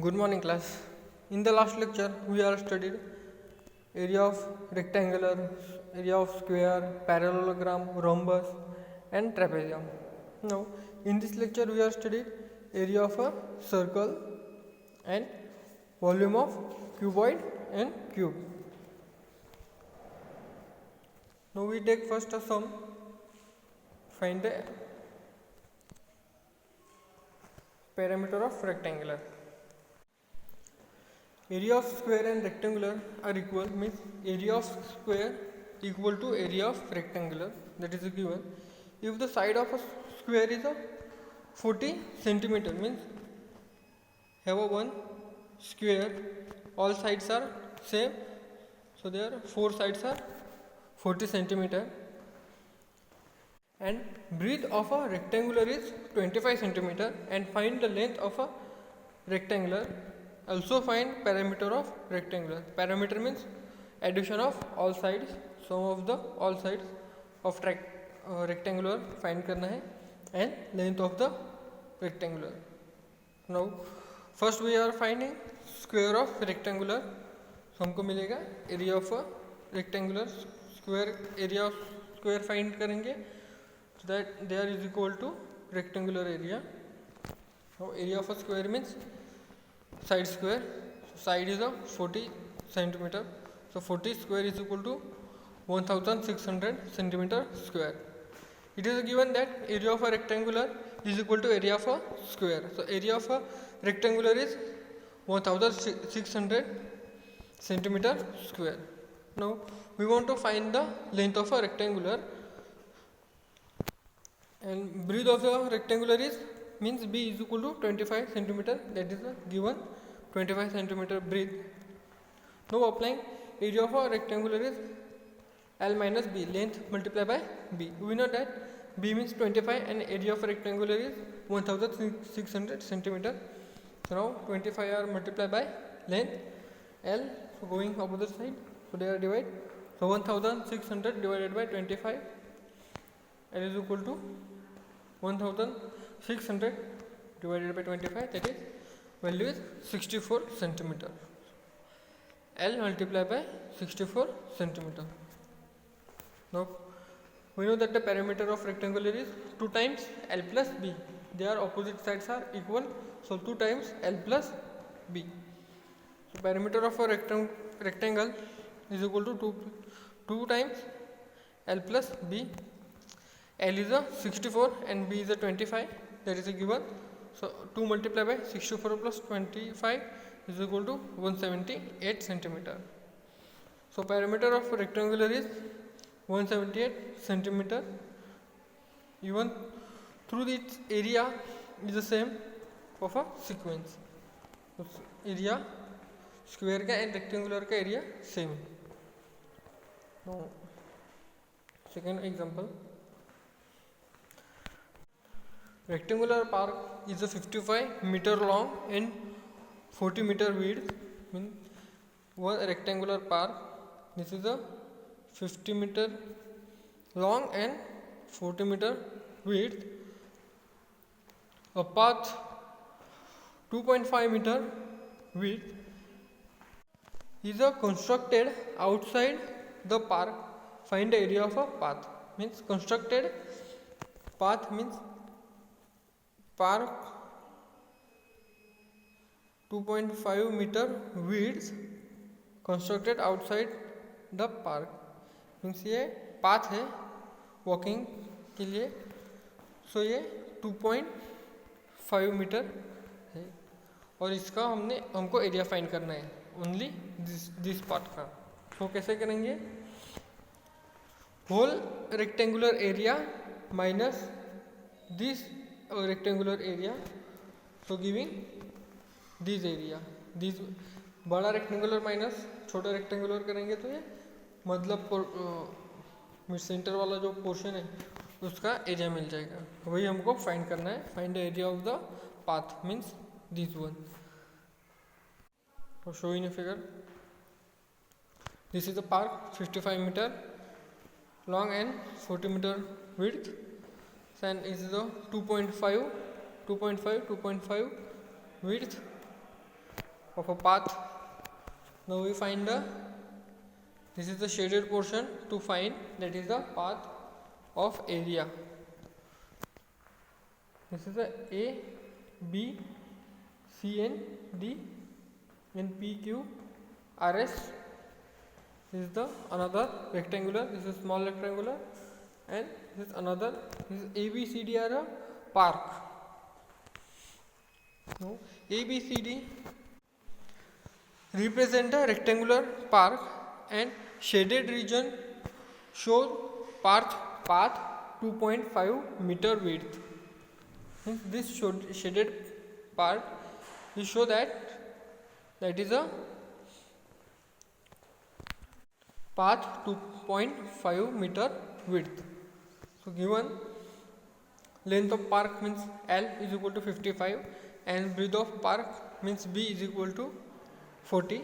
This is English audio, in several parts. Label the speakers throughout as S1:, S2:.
S1: Good morning, class. In the last lecture, we are studied area of rectangular, area of square, parallelogram, rhombus, and trapezium. Now, in this lecture, we are studied area of a circle and volume of cuboid and cube. Now, we take first a sum. Find the parameter of rectangular. Area of square and rectangular are equal, means area of square equal to area of rectangular, that is given if the side of a square is a 40 centimeter, means have a one square, all sides are same, so there four sides are 40 centimeter, and breadth of a rectangular is 25 centimeter, and find the length of a rectangular. Also find parameter of rectangular. Parameter means addition of all sides, sum of the all sides of rectangular find करना है, and length of the rectangular. Now first we are finding square of rectangular. So हमको मिलेगा area of a rectangular, square area of square find करेंगे, so that there is equal to rectangular area. Now area of a square means side square, so side is a 40 centimeter, so 40 square is equal to 1600 centimeter square. It is given that area of a rectangular is equal to area of a square, so area of a rectangular is 1600 centimeter square. Now we want to find the length of a rectangular, and breadth of the rectangular is means b is equal to 25 centimeter, that is given 25 centimeter breadth. Now applying area of a rectangular is L minus b, length multiplied by b. We know that b means 25 and area of a rectangular is 1600 centimeter. So now 25 are multiplied by length L, so going opposite side, so they are divided. So 1600 divided by 25, L is equal to 1600 divided by 25, that is value is 64 centimeter. L multiplied by 64 centimeter. Now we know that the parameter of rectangular is 2 times L plus b. Their opposite sides are equal, so 2 times L plus b. So parameter of a rectangle is equal to 2 times L plus b. L is a 64 and b is a 25, that is a given. So 2 multiplied by 64 plus 25 is equal to 178 centimeter. So parameter of rectangular is 178 centimeter. Even through its area is the same of a sequence. So area square का and rectangular का area same. Now second example. Rectangular park is a 55 meter long and 40 meter width. One rectangular park, this is a 50 meter long and 40 meter width. A path 2.5 meter width is a constructed outside the park. Find the area of a path. Means constructed path means park 2.5 meter width constructed outside the park. Means ये path है walking के लिए, सो ये 2.5 metre है, और इसका हमको area find करना है, ओनली दिस पार्ट का. तो कैसे करेंगे? Whole rectangular area minus this rectangular area, so giving this area. This बड़ा रेक्टेंगुलर माइनस छोटा रेक्टेंगुलर करेंगे तो ये मतलब सेंटर वाला जो पोर्शन है उसका एरिया मिल जाएगा. वही हमको फाइंड करना है. Find the area of the path means this one. Show in figure. This is the park 55 metre long and 40 meter width, and is the 2.5 width, of a path. Now we find this is the shaded portion to find, that is the path of area. This is the A, B, C and D, and P, Q, R, S. This is the another rectangular, this is small rectangular, and this is another, this is A, B, C, D are a park. Now A, B, C, D represent a rectangular park, and shaded region shows path 2.5 meter width. This shaded part will show that is a path 2.5 meter width. So given length of park means L is equal to 55 and breadth of park means B is equal to 40.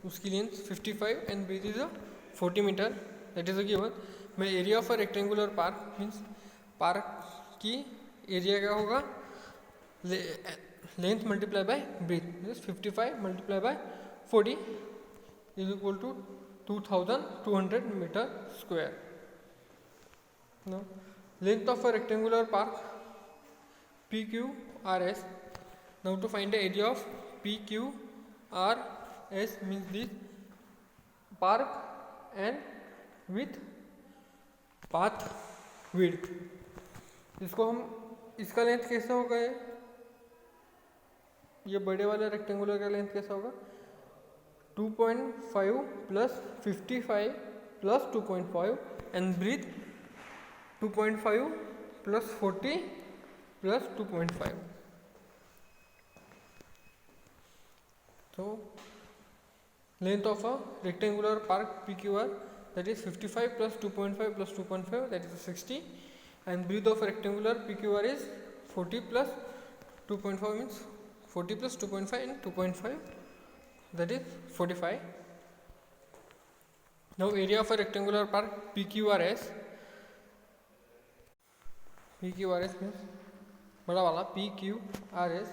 S1: उसकी length 55 and breadth is a 40 meter. That is a given. मैं area of a rectangular park means park की area क्या होगा, length multiply by breadth, 55 multiply by 40 is equal to 2200 metre square. Now length of a rectangular park PQRS. Now to find the area of PQRS means this park and with path width. इसको हम इसका length कैसा होगा, ये बड़े वाला rectangular का length कैसा होगा, 2.5 plus 55 plus 2.5 and breadth 2.5 plus 40 plus 2.5. So length of a rectangular park PQR, that is 55 plus 2.5 plus 2.5, that is 60, and breadth of a rectangular PQR is 40 plus 2.5 means 40 plus 2.5 and 2.5, that is 45. Now area of a rectangular park PQRS means बड़ा वाला PQRS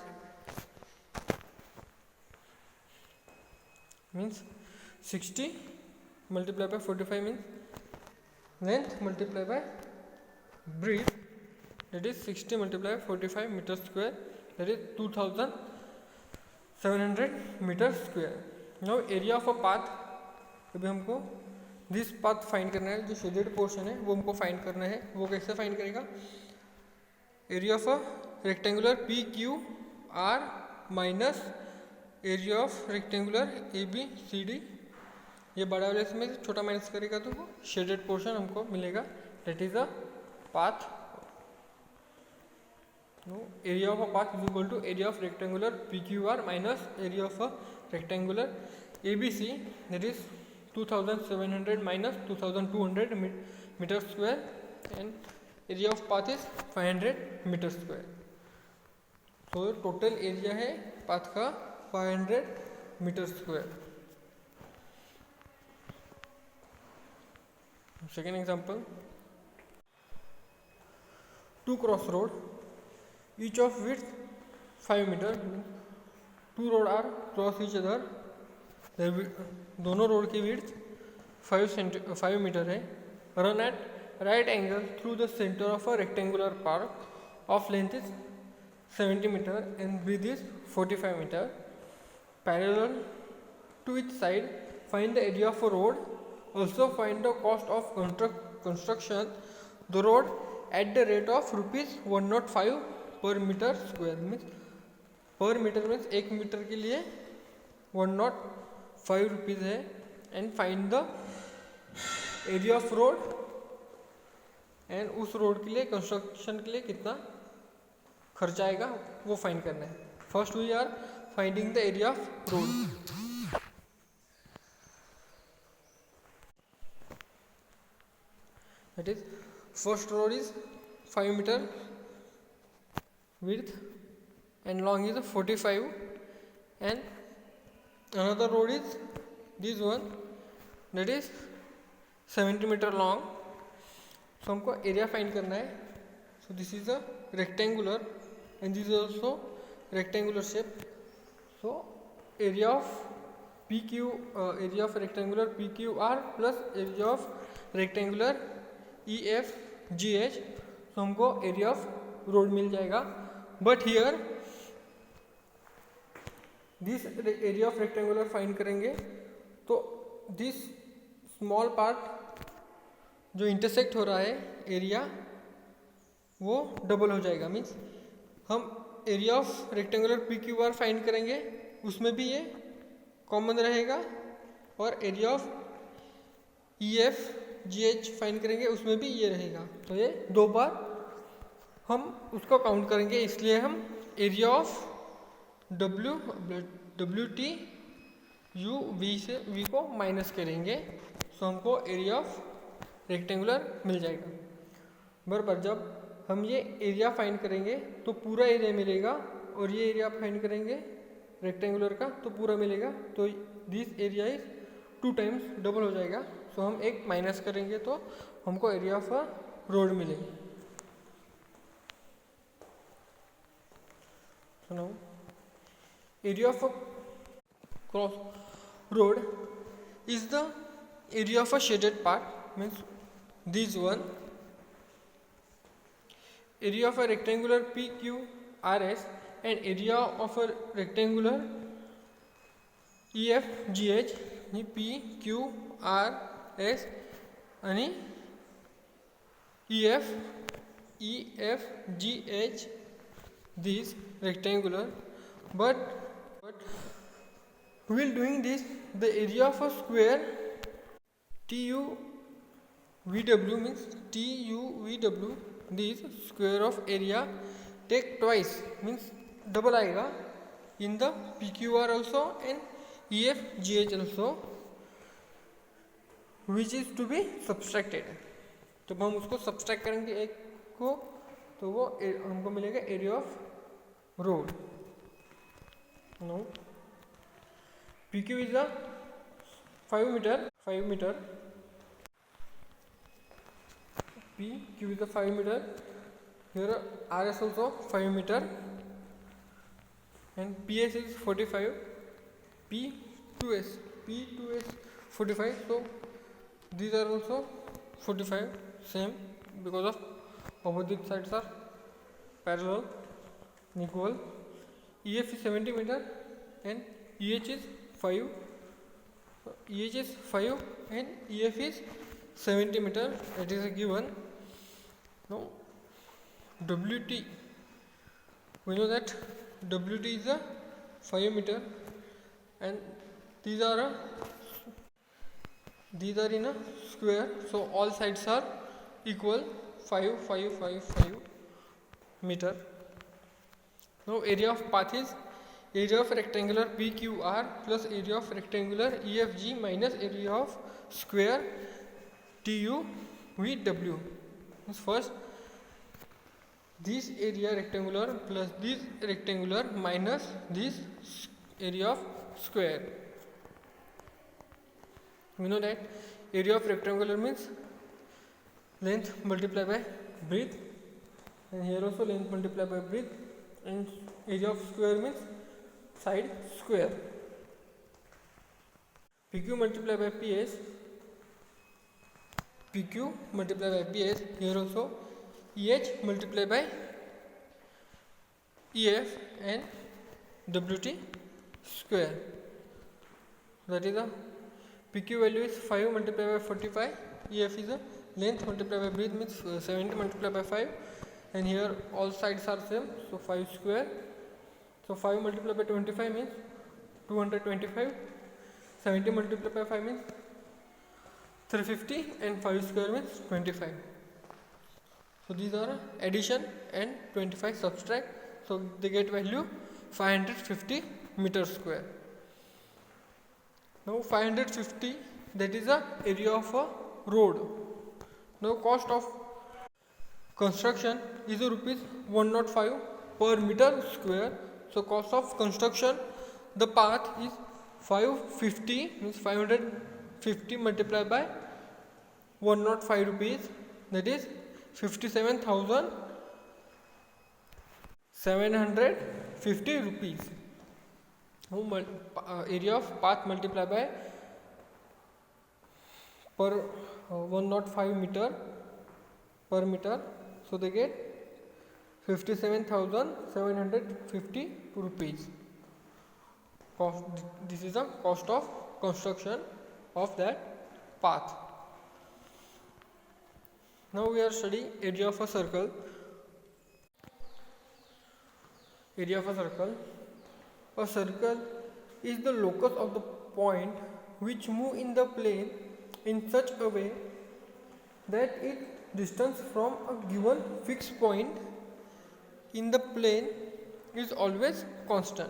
S1: means 60 multiplied by 45 means length multiplied by breadth, that is 60 multiplied by 45 meter square, that is 2700 meter square. Now area of a path, अभी हमको this path find करना है, जो shaded portion है वो हमको फाइंड करना है. वो कैसे फाइंड करेगा, area of a rectangular PQR minus area of rectangular ABCD. ये बड़ा वाले में छोटा माइनस करेगा तो वो शेडेड पोर्शन हमको मिलेगा, that is a path. Area of a path is equal to area of rectangular PQR minus area of a rectangular ABC, that is 2700 minus 2200 meter square, and area of path is 500 meter square. So total area है path का 500 meter square. Second example, two crossroad, each of width 5 meter. Two road are cross each other. दोनों road की width 5 metre है. Run at right angle through the centre of a rectangular park of length is 70 metre and breadth is 45 metre. Parallel to each side find the area of a road. Also find the cost of construction the road at the rate of ₹105 per metre square. Means per metre means 1 metre के लिए 105 rupees है. And find the area of road, and उस road के लिए construction के लिए कितना खर्चा आएगा वो फाइंड करना है. First we are finding the area of road. That is first road is 5 metre width and long is 45, and another road is this one, that is 70 meter long. So हमको area find करना है. सो this is a rectangular and this is also rectangular shape. So area of PQ, area of rectangular PQR plus area of rectangular EFGH, तो हमको area of road मिल जाएगा. But here this area of rectangular find करेंगे तो this small part जो intersect हो रहा है area वो डबल हो जाएगा. मीन्स हम area of rectangular PQR find करेंगे उसमें भी ये कॉमन रहेगा और एरिया ऑफ EFGH फाइंड करेंगे उसमें भी ये रहेगा. तो ये दो बार हम उसको काउंट करेंगे, इसलिए हम area of WT U V से V को माइनस करेंगे तो हमको एरिया ऑफ रेक्टेंगुलर मिल जाएगा. बराबर जब हम ये एरिया फाइंड करेंगे तो पूरा एरिया मिलेगा और ये एरिया फाइंड करेंगे रेक्टेंगुलर का तो पूरा मिलेगा. तो this area is 2 times double हो जाएगा. सो हम एक माइनस करेंगे तो हमको एरिया ऑफ अ रोड मिलेगा. सुनो, area of a cross road is the area of a shaded part, means this one. Area of a rectangular PQRS and area of a rectangular EFGH PQRS आणि EFGH this rectangular, but while doing this the area of a square TUVW, means TUVW this square of area take twice, means double आएगा in the PQR also and EFGH also, which is to be subtracted. तो हम उसको subtract करेंगे एक को तो वो हमको मिलेगा area of road. No, PQ is a 5 meter. PQ is a 5 meter. Here RS also 5 meter. And PS is 45. P2S 45. So these are also 45. Same, because of opposite sides are parallel and equal. EF is 70 meter and EH is 5. So EH is 5 and EF is 70 meter. That is a given. Now WT, we know that WT is a 5 meter and these are in a square, so all sides are equal 5 meter. Now area of path is area of rectangular PQR plus area of rectangular EFG minus area of square TUVW. First, this area rectangular plus this rectangular minus this area of square. We know that area of rectangular means length multiplied by breadth, and here also length multiplied by breadth, and area of square means side square. PQ multiplied by PS, here also EH multiplied by EF and WT square. That is the PQ value is 5 multiplied by 45. EF is a length multiplied by breadth, means 70 multiplied by 5, and here all sides are same, so 5 square. So 5 multiplied by 25 means 225. 70 multiplied by 5 means 350, and 5 square means 25. So these are addition and 25 subtract, so they get value 550 meter square. Now 550, that is the area of a road. Now cost of construction is rupees 105 per meter square. So cost of construction, the path is 550, means 550 multiplied by 105 rupees, that is 57,750 rupees. area of path multiplied by per 105 meter per meter, so they get 57,750 rupees. Cost, this is the cost of construction of that path. Now we are studying area of a circle. Area of a circle. A circle is the locus of the point which move in the plane in such a way that its distance from a given fixed point in the plane is always constant.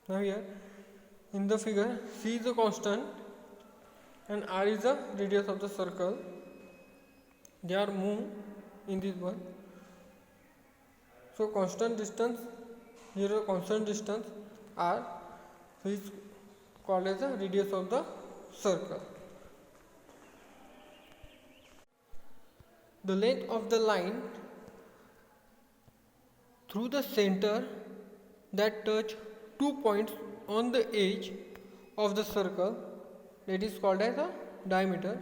S1: Now here in the figure, C is a constant and R is the radius of the circle. They are moved in this one. So constant distance, here a constant distance R is called as the radius of the circle. The length of the line through the center that touch 2 points on the edge of the circle, that is called as a diameter.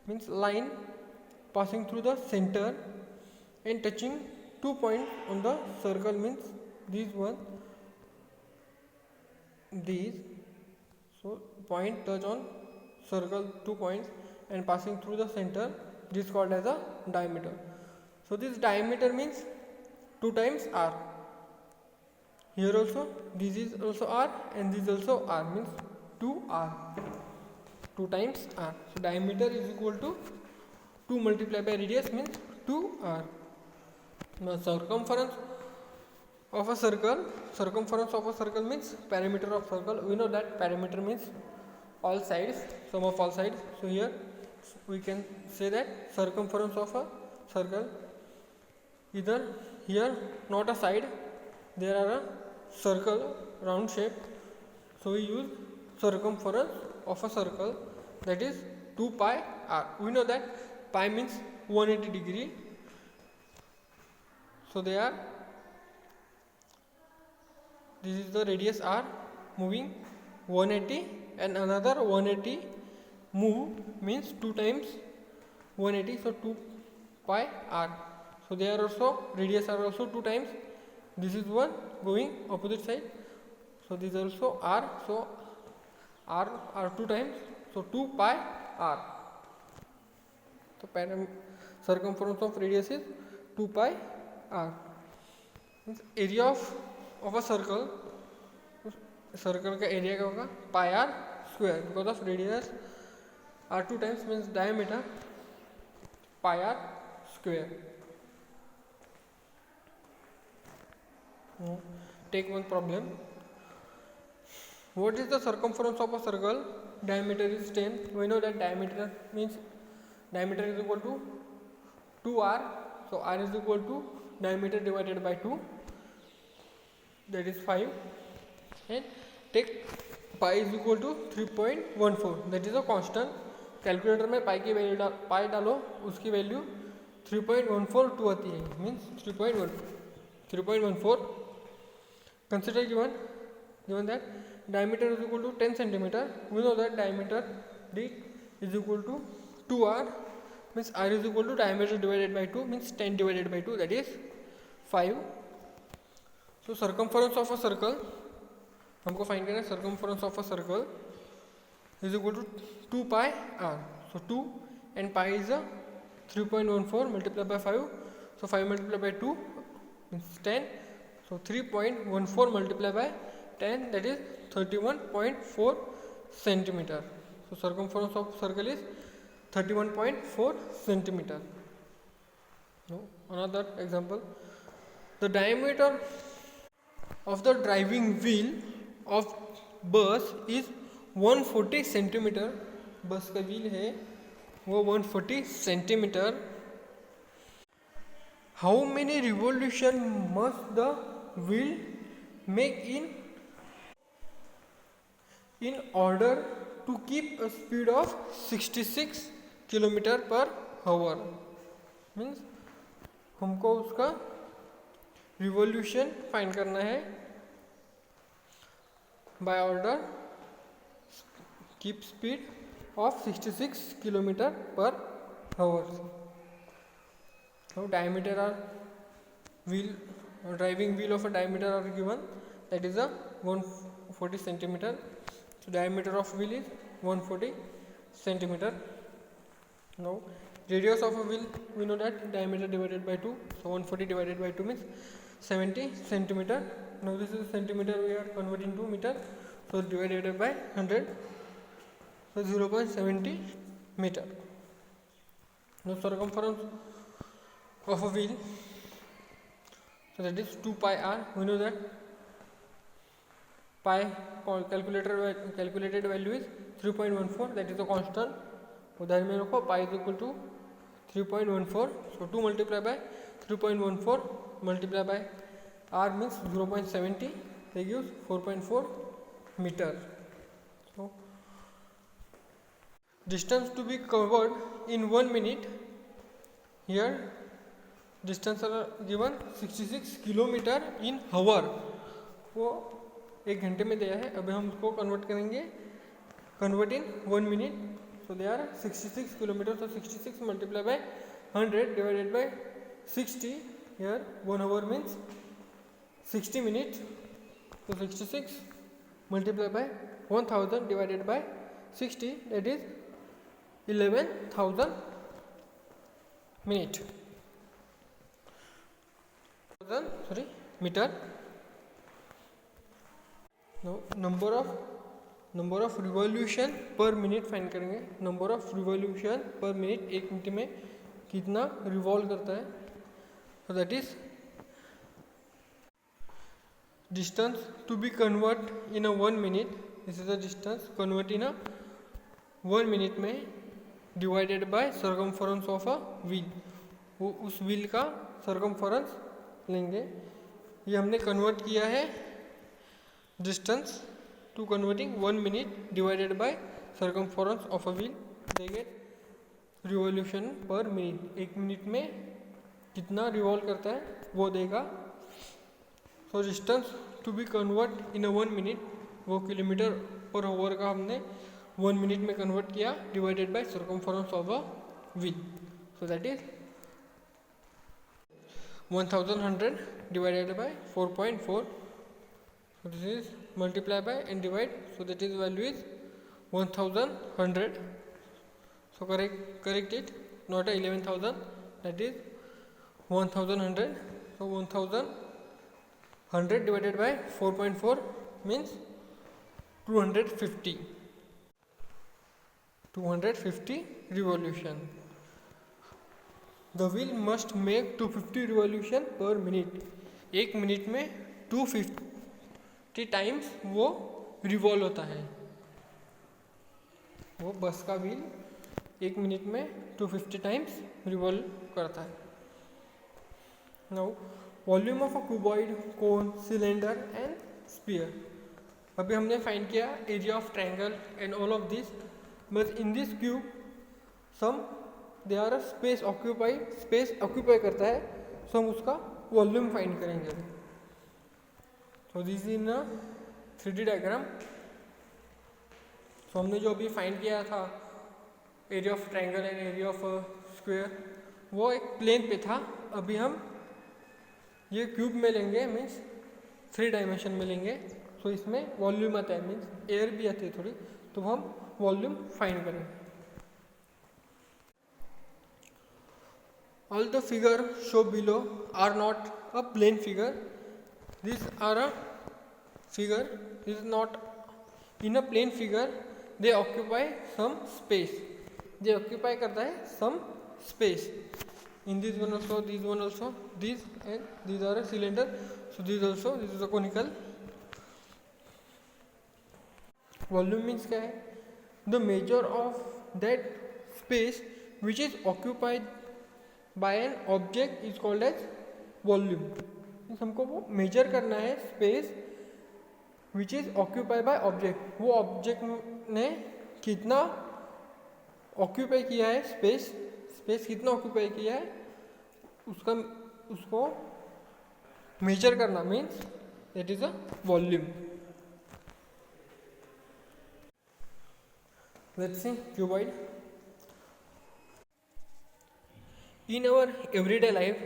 S1: Means line passing through the center and touching 2 points on the circle, means these one, these. So point touch on circle 2 points and passing through the center, this is called as a diameter. So this diameter means 2 times R. Here also this is also R and this is also R, means 2R, 2 times R. So diameter is equal to 2 multiplied by radius, means 2R. Now circumference of a circle means perimeter of circle. We know that perimeter means all sides, sum of all sides. So here we can say that circumference of a circle, either here not a side, there are a circle, round shape, so we use circumference of a circle, that is 2 pi r. We know that pi means 180 degree, so they are, this is the radius r moving 180 and another 180 move, means 2 times 180, so 2 pi r. So they are also, radius are also 2 times, this is one going opposite side, so this is also r, so r are 2 times, so 2 pi r. So circumference of radius is 2 pi r. Means area of a circle, circle का area क्या होगा, pi r square, because of radius r 2 times means diameter, pi r square. Take one problem. What is the circumference of a circle? Diameter is 10. We know that diameter means diameter is equal to 2r. So r is equal to diameter divided by 2, that is 5. And take pi is equal to 3.14, that is a constant. Calculator में पाई की value pi डालो, उसकी value 3.142 आती है, means 3.14. Consider given that diameter is equal to 10 centimeter. We know that diameter d is equal to 2r, means r is equal to diameter divided by 2, means 10 divided by 2, that is 5. So circumference of a circle हमको find करना है. circumference of a circle is equal to 2 pi r. So 2 and pi is a 3.14 multiplied by 5. So 5 multiplied by 2 means 10. So 3.14 multiplied by 10, that is 31.4 centimeter. So circumference of circle is 31.4 centimeter. Now another example. The diameter of the driving wheel of bus is 140 centimeter. बस का wheel है वो 140 centimeter. How many revolution must the wheel make in order to keep a speed of 66 kilometre per our? Means हमको उसका revolution find करना है. by order keep speed of 66 kilometer per hour. Now diameter are wheel, driving wheel of a diameter are given, that is a 140 centimeter. So diameter of wheel is 140 centimeter. Now radius of a wheel, we know that diameter divided by 2, so 140 divided by 2 means 70 centimeter. Now this is centimeter, we are converting to meter, so divided by 100, so 0.70 meter. Now circumference of a wheel, so that is 2 pi r. We know that pi calculated value is 3.14, that is a constant. उधर में रखो pi is equal to 3.14, so 2 multiplied by 3.14 multiplied by r means 0.70, they gives 4.4 meter. So distance to be covered in 1 minute, here distance are given 66 kilometre in hour, वो 1 घंटे में दिया है. अभी हम उसको कन्वर्ट करेंगे, convert in 1 minute. So they are 66 kilometers, so 66 multiplied by 100 divided by 60, here 1 hour means 60 minutes, so 66 multiplied by 1000 divided by 60, that is 11,000 minute, meter. Now number of revolution per minute find करेंगे. Number of revolution per minute, 1 minute में कितना revolve करता है. So that is distance to be convert in a 1 minute. This is the distance convert in a 1 minute में divided by circumference of a wheel. वो उस wheel का circumference लेंगे. ये हमने कन्वर्ट किया है distance to converting 1 minute divided by circumference of a wheel, they get revolution per minute. 1 minute में कितना रिवॉल्व करता है वो देगा. So distance to be convert in a 1 minute, वो किलोमीटर पर आवर का हमने 1 मिनट में कन्वर्ट किया divided by circumference of a wheel. So that is 1100 divided by 4.4. So this is multiply by and divide, so that is value is 1100. So correct it, not 11,000, that is 1100. So 1100 divided by 4.4 means 250 revolution. The wheel must make 250 revolution per minute. 1 minute में 250 times वो revolve होता है. वो बस का wheel 1 minute में 250 times revolve करता है. Now volume of a cuboid, cone, cylinder and sphere. अभी हमने फाइंड किया area of triangle and all of this, but in this cube some they are space occupy करता है, सो हम उसका वॉल्यूम फाइंड करेंगे. तो दिस इन 3D डायग्राम. सो हमने जो अभी फाइंड किया था area of triangle and area of square, वो एक प्लेन पे था. अभी हम ये क्यूब में लेंगे, मीन्स 3 डायमेंशन में लेंगे. सो इसमें वॉल्यूम आता है, मीन्स एयर भी आती है थोड़ी, तो हम वॉल्यूम फाइंड करेंगे. All the figure show below are not a plane figure. These are a figure, this is not in a plain figure, they occupy some space. They occupy करता है some space. In this one also, these and these are a cylinder. So this is a conical. Volume means क्या है? The measure of that space which is occupied by an object is called as volume. हमको वो major करना है space which is occupy by object. वो object ने कितना occupy किया है, स्पेस कितना ऑक्यूपाई किया है, उसको मेजर करना means that is a volume. Let's see cuboid. In our everyday life,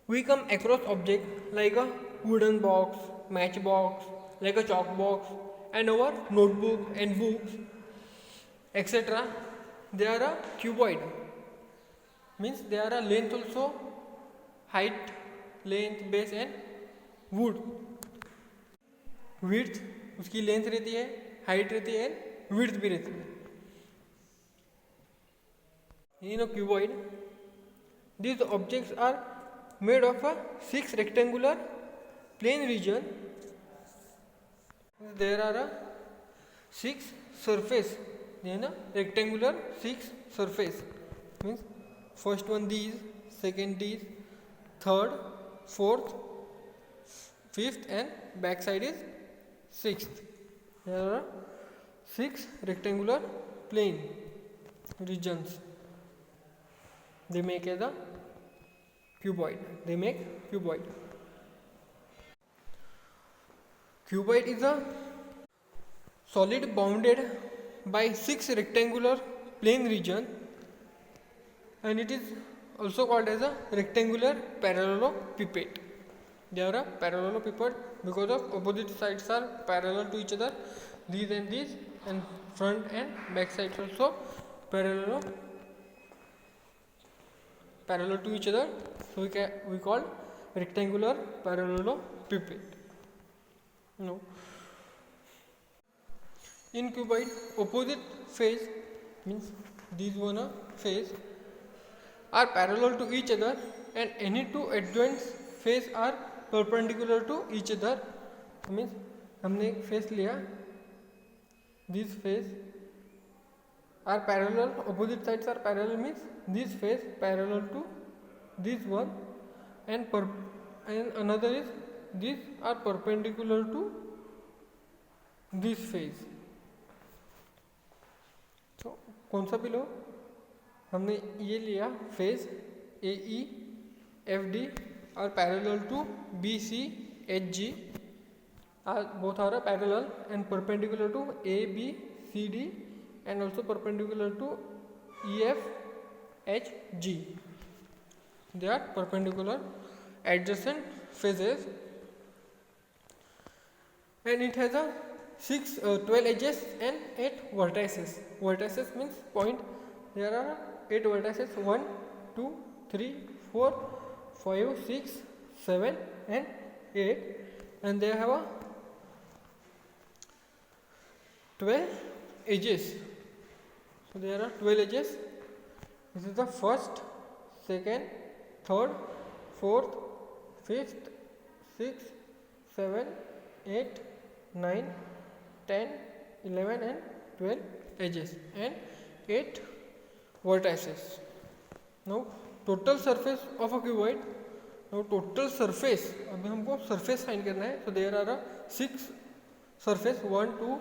S1: we come across objects like a wooden box, matchbox, like a chalk box, and our notebook and books, etc. They are a cuboid. Means they are a length also, height, length, base and wood. Width उसकी length रहती है, height रहती है, width भी रहती है. In a cuboid, these objects are made of a 6 rectangular plane region. There are a 6 surface. Then a rectangular 6 surface. Means first one these, second these, third, fourth, fifth and back side is sixth. There are 6 rectangular plane regions. They make as a cuboid. They make cuboid. Cuboid is a solid bounded by 6 rectangular plane region, and it is also called as a rectangular parallelepiped. They are a parallelepiped because of opposite sides are parallel to each other. These and front and back sides also parallel to each other. So we call rectangular parallelepiped. No. In cuboid, opposite face means these one a face are parallel to each other, and any two adjoint face are perpendicular to each other. Means हमने एक face लिया, these face are parallel, opposite sides are parallel means this face parallel to this one, and another is these are perpendicular to this face. तो कौन सा भी लो, हमने ये लिया face AE FD are parallel to BC HG, both are parallel and perpendicular to ABCD and also perpendicular to EFHG. They are perpendicular adjacent faces, and it has a 12 edges and 8 vertices. Vertices means point. There are 8 vertices, 1, 2, 3, 4, 5, 6, 7 and 8, and they have a 12 edges. So there are 12 edges. This is the first, second, third, fourth, fifth, sixth, 7, 8, 9, 10, 11 and 12 edges and 8 vertices. Now total surface of a cuboid. Now total surface, अभी हमको surface find करना है. So there are 6 surface, 1, 2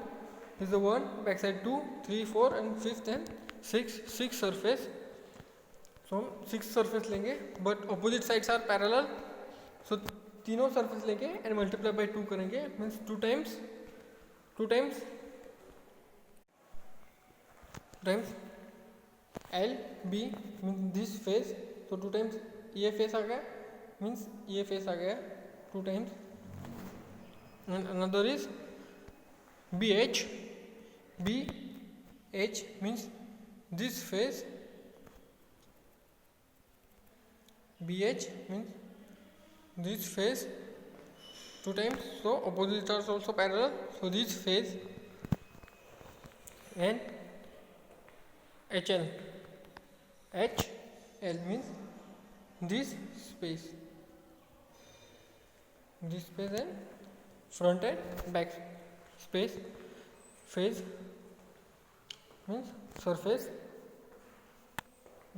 S1: is the 1, backside 2, 3, 4 and 5th and 6 surface. So हम 6 surface लेंगे, but opposite sides are parallel. So तीनों surface लेंगे and multiply by 2 करेंगे, means 2 times L B means this face. So 2 times ये face आ गया, means ये face आ गया 2 times, and another is BH means this face. BH means this face 2 times, so opposites are also parallel, so this face. And HL means this space and front and back space. Face means surface,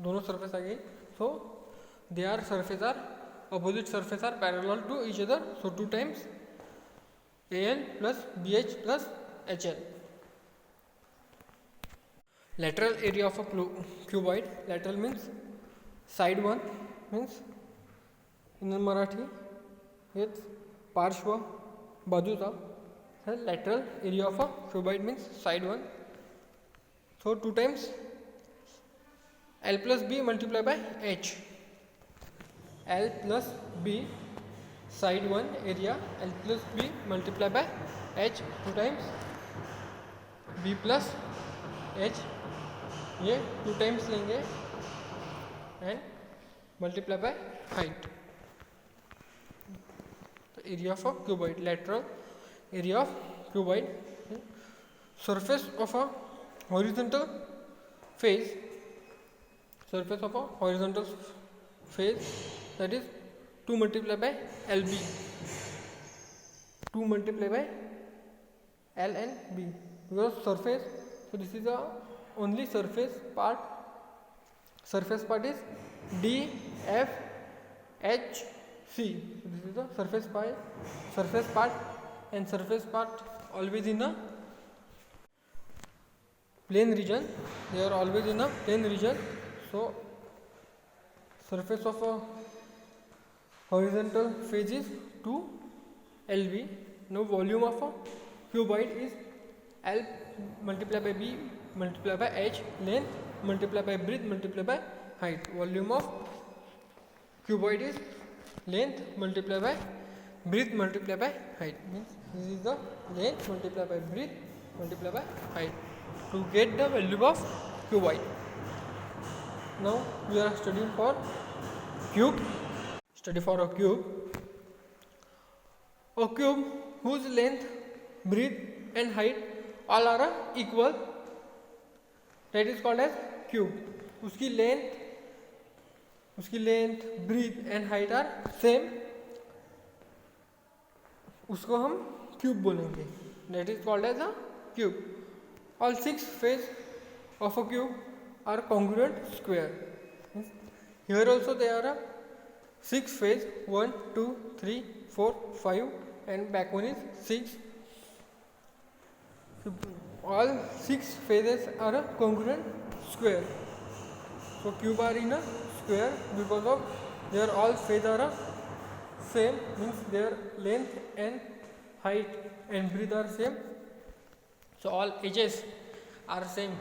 S1: दोनों surface आ गई. So their surface are opposite surface are parallel to each other, so 2 times AL plus BH plus HL. Lateral area of a cuboid. Lateral means side one, means in Marathi it's parshva, bajuta. Lateral area of a cuboid means side one. So 2 times L plus B multiplied by H. L plus B side 1 area, L plus B multiplied by H 2 times B plus H, ये 2 times लेंगे and multiply by height. The area of a cuboid, lateral area of cuboid, surface of a horizontal face, surface of a horizontal face, that is 2 multiplied by LB, 2 multiplied by L and B, because surface, so this is the only surface part is D, F, H, C. So this is the surface part, and surface part always in a plane region. They are always in a plane region. So surface of a horizontal face is 2 LB. Now volume of a cuboid is L multiplied by B multiplied by H, length multiplied by breadth multiplied by height. Volume of cuboid is length multiplied by breadth multiplied by height. Means this is the length multiplied by breadth multiplied by height to get the value of cuboid. Now we are studying for cube. Study for a cube. A cube whose length, breadth and height all are equal, that is called as cube. उसकी length, breadth and height are same, उसको हम cube बोलेंगे. That is called as a cube. All 6 faces of a cube are congruent square. Here also there are 6 faces, 1, 2, 3, 4, 5 and back one is 6. All 6 faces are a congruent square. So cube are in a square because of their all faces are same, means their length and height and breadth are same. So all edges are same.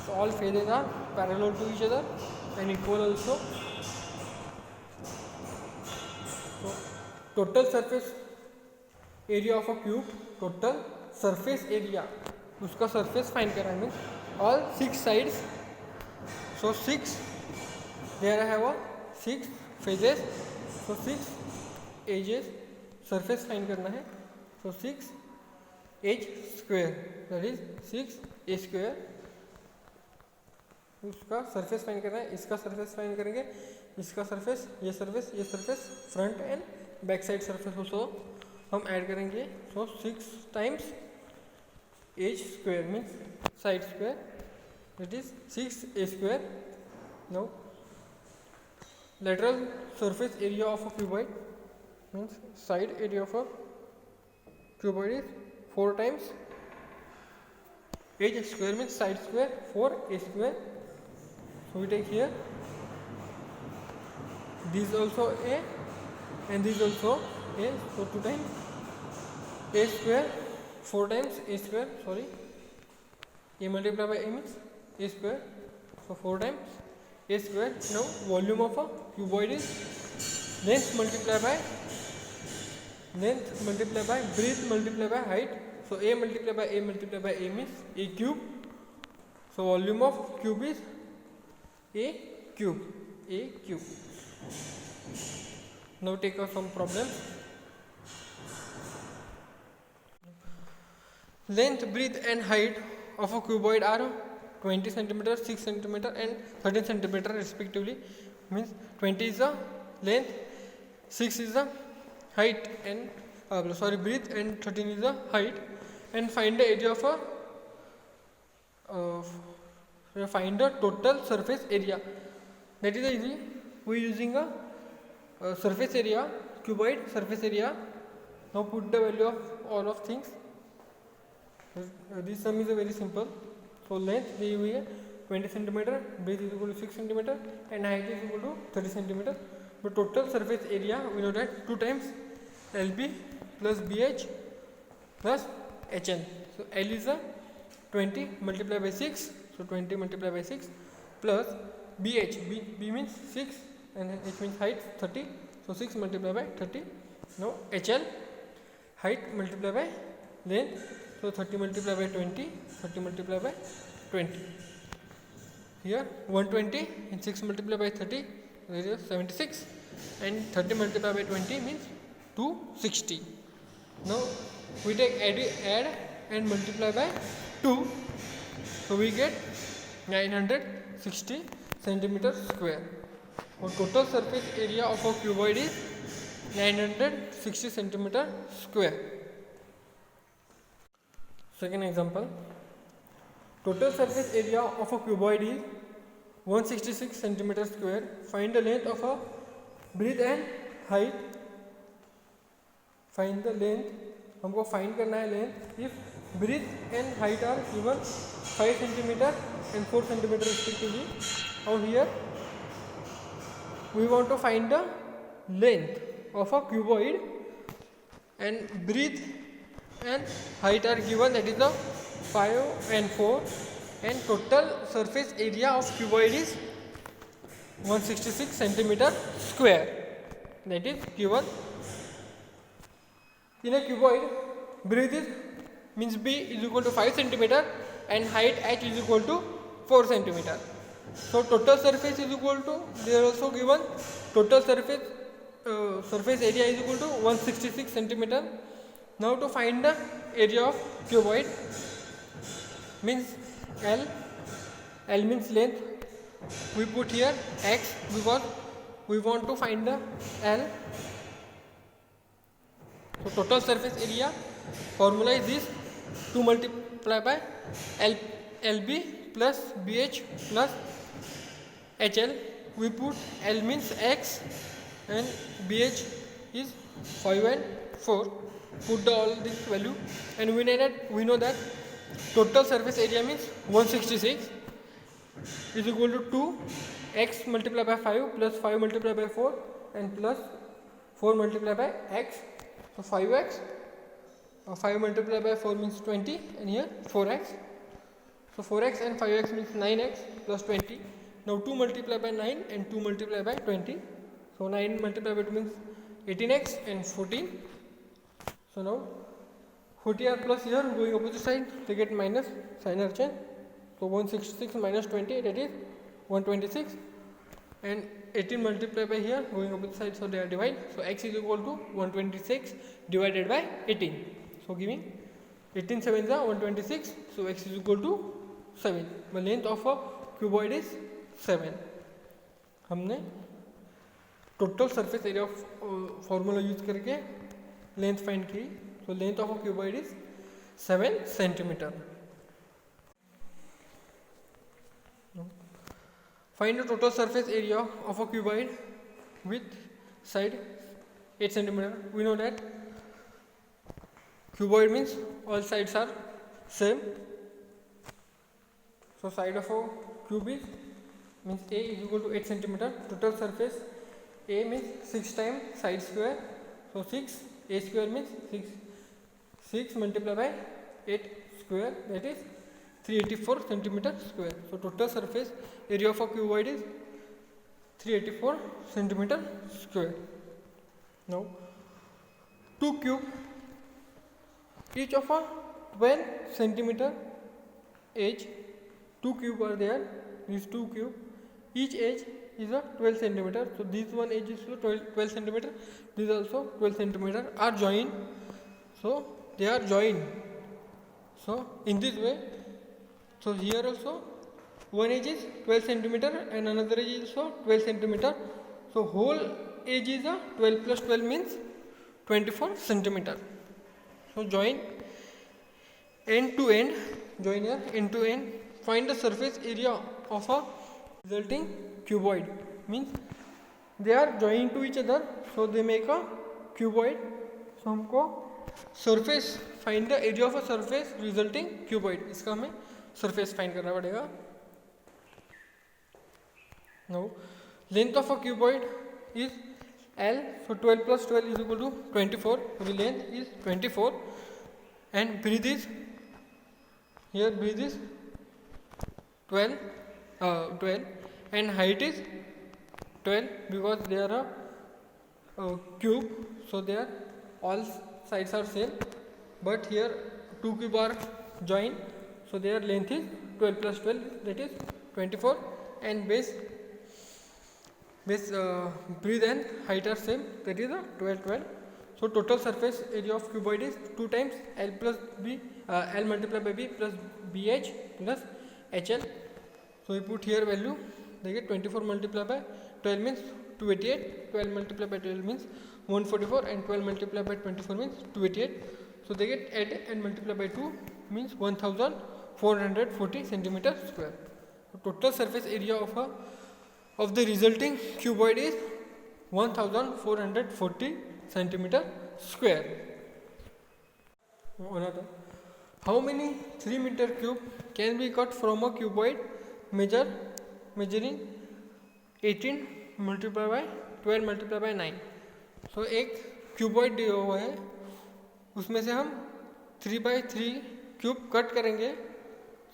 S1: So all faces are parallel to each other and equal also. So total surface area of a cube, total surface area, उसका surface find करना है, means all 6 sides. So 6, there I have a 6 faces, so 6 edges, surface find करना है. So 6 edge square, that is 6 a square, उसका surface find करना है. इसका surface find करेंगे, इसका surface, ये surface front and back side surface also हम ऐड करेंगे. So 6 times edge square means side square, that is 6 a square. Now lateral surface area of a cuboid means side area of a cuboid is 4 times edge square means side square, 4 a square. So we take here this also a and this also a, so 2 times a square, 4 times a square, sorry, a multiplied by a means a square, so 4 times a square. Now volume of a cuboid is length multiplied by breadth multiplied by height. So a multiplied by a multiplied by a means a cube. So volume of cube is a cube. Now take up some problems. Length, breadth and height of a cuboid are 20 cm, 6 cm and 13 cm respectively. Means 20 is the length, 6 is the height and breadth and 13 is the height. And find the area of find the total surface area. That is easy. We are using a surface area, cuboid surface area. Now put the value of all of things. This sum is very simple. So length दी हुई है 20 cm, breadth is equal to 6 cm and height is equal to 30 cm. But total surface area we know that 2 times LB plus BH plus HN. So L is the 20 multiplied by 6, so 20 multiplied by 6 plus BH, B means 6 and H means height 30, so 6 multiplied by 30. Now HL, height multiplied by length, so 30 multiplied by 20, 30 multiplied by 20. Here 120 and 6 multiplied by 30, there is 76, and 30 multiplied by 20 means 260. Now we take add and multiply by 2, so we get 960 centimeter square. Our total surface area of a cuboid is 960 centimeter square. Second example, total surface area of a cuboid is 166 centimeter square. Find the length of a breadth and height. Find the length, हमको find करना है length if breadth and height are given 5 centimeter and 4 centimeter respectively. Now here we want to find the length of a cuboid and breadth and height are given, that is the 5 and 4, and total surface area of cuboid is 166 centimeter square, that is given. In a cuboid, breadth is means B is equal to 5 centimeter and height H is equal to 4 centimeter. So total surface is equal to, they are also given, total surface area is equal to 166 centimeter. Now to find the area of cuboid, means L means length, we put here X because we want to find the L. So total surface area formula is this, 2 multiplied by LB plus BH plus HL. We put L means X and BH is 5 and 4. Put all this value and we know that total surface area means 166 is equal to 2 X multiplied by 5 plus 5 multiplied by 4 and plus 4 multiplied by X. So 5x, 5 multiplied by 4 means 20, and here 4x. So 4x and 5x means 9x plus 20. Now 2 multiplied by 9 and 2 multiplied by 20. So 9 multiplied by 2 means 18x and 14. So now 40r plus here going opposite side, they get minus, sign are change. So 166 minus 20, that is 126. And 18 multiplied by here going opposite side, so they are divided. So x is equal to 126 divided by 18. So giving 18 sevens are 126. So x is equal to 7. The length of a cuboid is 7. हमने total surface area of formula use करके length find की. So length of a cuboid is 7 centimeter. Find the total surface area of a cuboid with side 8 centimeter. We know that cuboid means all sides are same. So side of a cube is means A is equal to 8 centimeter. Total surface A means 6 times side square. So 6 A square means 6 multiplied by 8 square, that is 384 centimeter square. So total surface area of a cuboid is 384 centimeter square. Now 2 cube, each of a 12 centimeter edge, 2 cube are there, these 2 cube, each edge is a 12 centimeter. So this one edge is 12 centimeter, this also 12 centimeter are joined. So they are joined. So in this way, so here also one edge is 12 centimeter and another edge is also 12 centimeter. So whole edge is a 12 plus 12 means 24 centimeter. So join end to end, join here end to end. Find the surface area of a resulting cuboid. Means they are joined to each other, so they make a cuboid. So हमको surface, find the area of a surface resulting cuboid. इसका हमें surface find करना पड़ेगा. Now length of a cuboid is L. So 12 plus 12 is equal to 24. So the length is 24 and breadth is here breadth is 12, 12 and height is 12 because they are a cube, so they are all sides are same, but here two cube are joined, so their length is 12 plus 12, that is 24, and base breadth and height are same, that is a 12 12. So total surface area of cuboid is 2 times L plus B, L multiplied by B plus BH plus HL. So we put here value, they get 24 multiplied by 12 means 288, 12 multiplied by 12 means 144, and 12 multiplied by 24 means 288. So they get add and multiply by 2 means 1440 centimeter square. So total surface area of the resulting cuboid is 1440 centimeter square. Another, how many 3 meter cube can be cut from a cuboid measuring 18 multiplied by 12 multiplied by 9. So एक cuboid दिया हुआ है, उसमें से हम 3/3 cube cut करेंगे.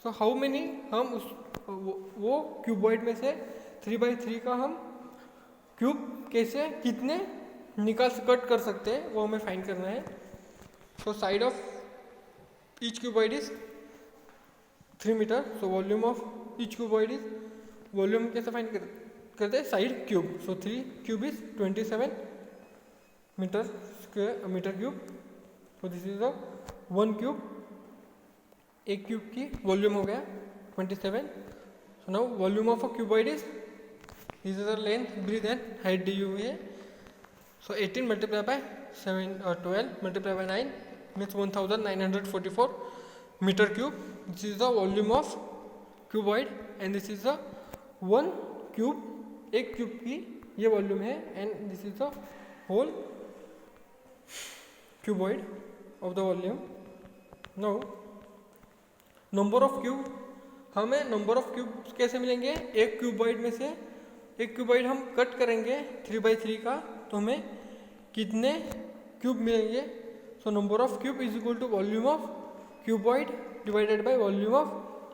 S1: So how many हम उस वो क्यूबॉइड में से 3/3 का हम क्यूब कैसे कितने कट कर सकते हैं, वो हमें फाइंड करना है. So side of each cuboid is 3 metre. So volume of each cuboid is, volume कैसे फाइंड करते हैं, side cube. So 3 cube is 27 metre square metre cube. So this is the 1 cube. एक क्यूब की volume हो गया 27. So now volume of a cuboid is, this is the length breadth and height दी हुई है. सो 18 multiply by 12 multiply by 9 means 1944 metre cube. This is the volume of cuboid and this is the 1 cube. एक cube की ये volume है and this is the whole cuboid of the volume. Now number of cube, हमें number of cube कैसे मिलेंगे, एक cuboid में से एक क्यूबॉइड हम कट करेंगे 3/3 का, तो हमें कितने क्यूब मिलेंगे. So number of cube is equal to volume of cuboid divided by volume of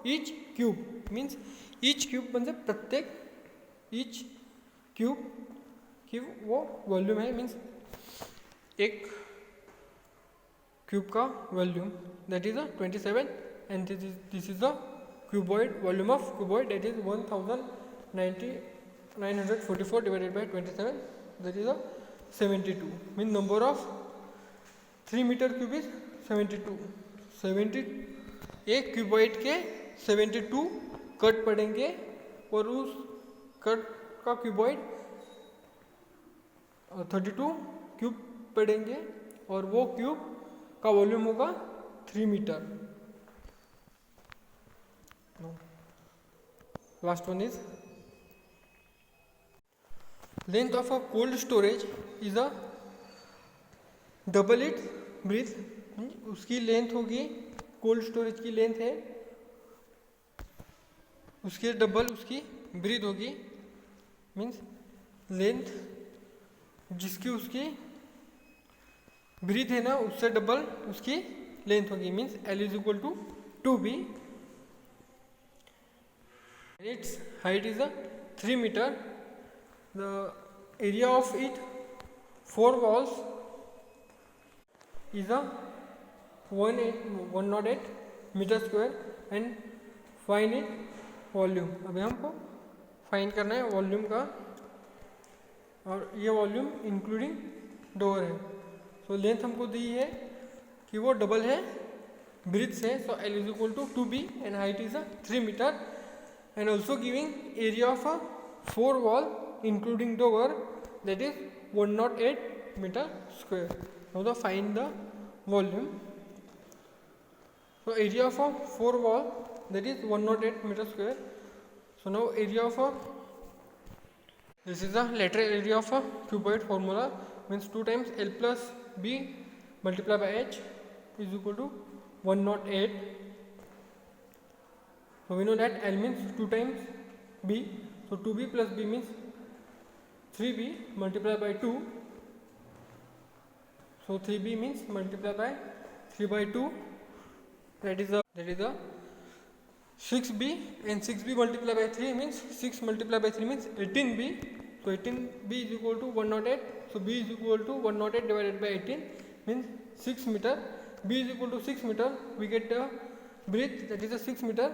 S1: each cube. Means each cube म्हणजे प्रत्येक ईच क्यूब की वो वॉल्यूम है, मीन्स एक क्यूब का volume that is 27 and this is the cuboid volume of cuboid that is 1944 divided by 27 that is 72. Mean number of 3 metre cube is 72. एक cuboid के 72 cut पड़ेंगे और उस कट का क्यूबॉइड 32 क्यूब पड़ेंगे और वो क्यूब का वॉल्यूम होगा 3 metre. Last one is length of a cold storage is a double it breadth. उसकी लेंथ होगी, कोल्ड स्टोरेज की लेंथ है उसके डबल उसकी ब्रीथ होगी. मीन्स लेंथ जिसकी उसकी ब्रीथ है ना, उससे डबल उसकी लेंथ होगी. Means L is equal to 2B. Its height is 3 metre. The area of it 4 walls is 108 metre square and find it volume. अभी हमको फाइंड करना है वॉल्यूम का, और ये वॉल्यूम इंक्लूडिंग डोर है. तो लेंथ हमको दी है कि वो डबल है ब्रीथ से. So L is equal to 2B and height is 3 metre and also giving area of 4 wall including door that is 108 metre square. Now the find the volume. So area of 4 wall that is 108 metre square. So now area of this is the lateral area of a cuboid. Formula means 2 times L plus B multiplied by H is equal to 108. So we know that L means 2 times B. So 2B plus B means 3B multiplied by 2. So 3B means multiplied by 3/2. That is the 6b and 6b multiplied by 3 means 6 multiplied by 3 means 18b. So 18b is equal to 108. So b is equal to 108 divided by 18 means 6 meter. B is equal to 6 meter. We get the breadth, that is a 6 meter.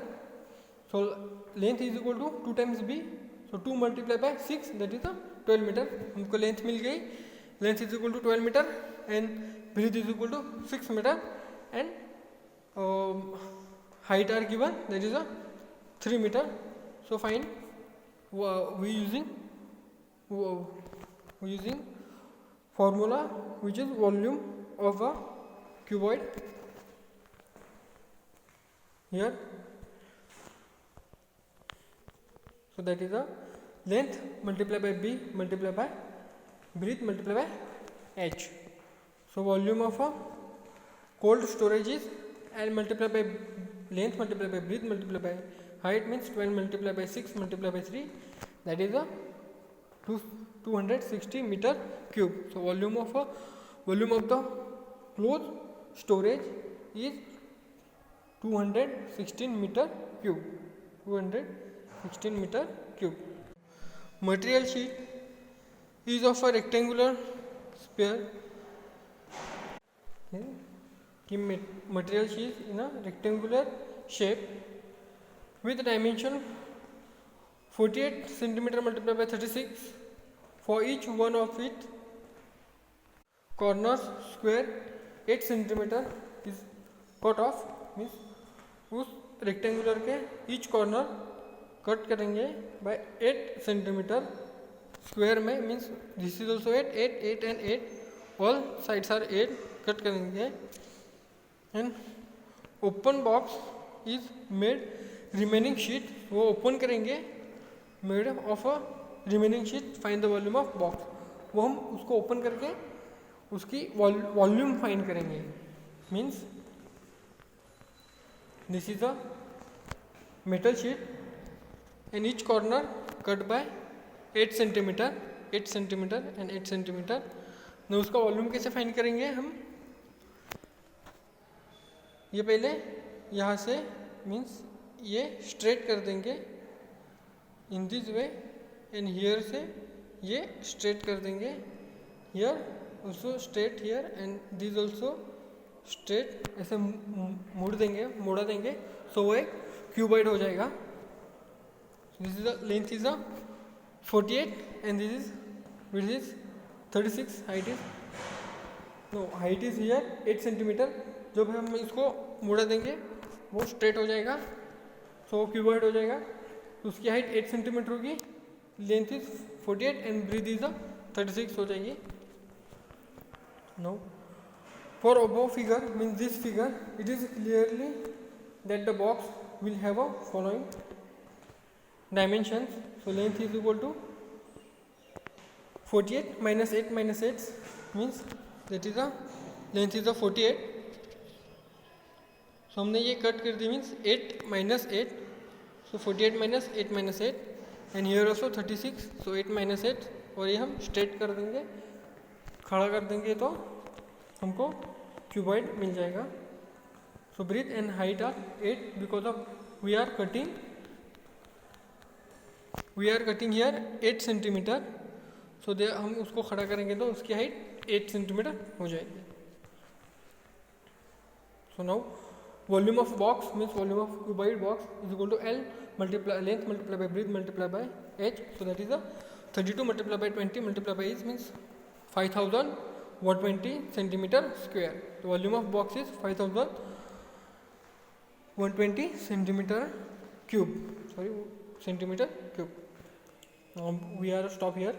S1: So length is equal to 2 times b. So 2 multiplied by 6, that is a 12 meter. हमको length मिल गई. Length is equal to 12 meter and breadth is equal to 6 meter and height are given, that is a 3 meter. So find we using formula which is volume of a cuboid here. So that is a length multiplied by b multiplied by breadth multiplied by h. So volume of a cold storage is L multiplied by length multiplied by breadth multiplied by height means 12 multiplied by 6 multiplied by 3, that is a 260 meter cube. So volume of the closed storage is 216 meter cube. 216 meter cube. Material sheet is of a rectangular sphere. Material sheet in a rectangular shape with dimension 48 centimeter multiplied by 36. For each one of it corners square 8 centimeter is cut off. Means उस rectangular के each corner cut करेंगे by 8 centimeter square में. Means this is also 8, 8, 8 and 8. All sides are 8. Cut करेंगे. And open box is made remaining sheet. वो open करेंगे made of a remaining sheet. Find the volume of box. वो हम उसको open करके उसकी volume find करेंगे. Means this is a metal sheet and each corner cut by 8 centimeter and 8 centimeter. ना उसका वॉल्यूम कैसे फाइंड करेंगे हम. ये पहले यहाँ से मीन्स ये स्ट्रेट कर देंगे in this way and here से ये स्ट्रेट कर देंगे. Here also straight here and this also straight. ऐसे मोड़ा देंगे. सो वो एक क्यूबॉइड हो जाएगा. This is length is 48 and this is width is 36. Height is height is here 8 centimetre. जब हम इसको मोड़ा देंगे वो स्ट्रेट हो जाएगा. सो क्यूबॉइड हो जाएगा. उसकी हाइट 8 सेंटीमीटर होगी. Length is 48 and breadth is 36 हो जाएगी. No for above figure means this figure it is clearly that the box will have a following dimensions. So length is equal to 48 minus 8 minus 8 means that is a length is a 48. So हमने ये cut कर दी means 8 minus 8. So 48 minus 8 minus 8 and here also 36. So 8 minus 8 और ये हम straight कर देंगे, खड़ा कर देंगे तो हमको क्यूबॉइड मिल जाएगा. So breadth and height are 8 because of we are cutting here 8 centimeter. सो हम उसको खड़ा करेंगे तो उसकी हाइट 8 सेंटीमीटर हो जाएगी. So now volume of box means volume of cuboid box is equal to L multiply length multiply by breadth multiply by H. So that is 32 multiply by 20 multiply by is means 5120 centimetre square. The volume of box is 5120 centimetre cube. Now we are stop here.